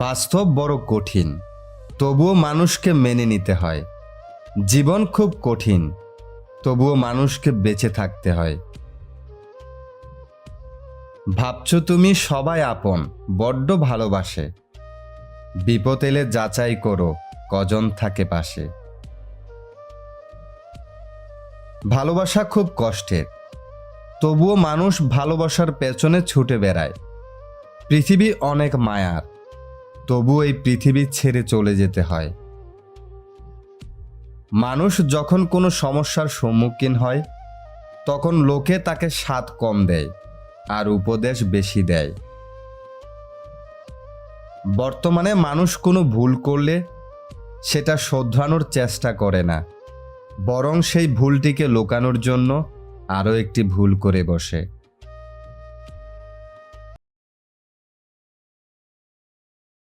বাস্তব বড় কঠিন, তবুও মানুষকে মেনে নিতে হয়। জীবন খুব কঠিন, তবুও মানুষকে বেঁচে থাকতে হয়। ভাবছো তুমি সবাই আপন, বড্ড ভালোবাসে। বিপদ এলে যাচাই করো কজন থাকে পাশে। ভালোবাসা খুব কষ্টের, তবুও মানুষ ভালোবাসার পেছনে ছুটে বেড়ায়। পৃথিবী অনেক মায়ার, তবুও এই পৃথিবী ছেড়ে চলে যেতে হয়। মানুষ যখন কোনো সমস্যার সম্মুখীন হয়, তখন লোকে তাকে স্বাদ কম দেয় আর উপদেশ বেশি দেয়। বর্তমানে মানুষ কোনো ভুল করলে সেটা শোধরানোর চেষ্টা করে না, বরং সেই ভুলটিকে লুকানোর জন্য আরও একটি ভুল করে বসে।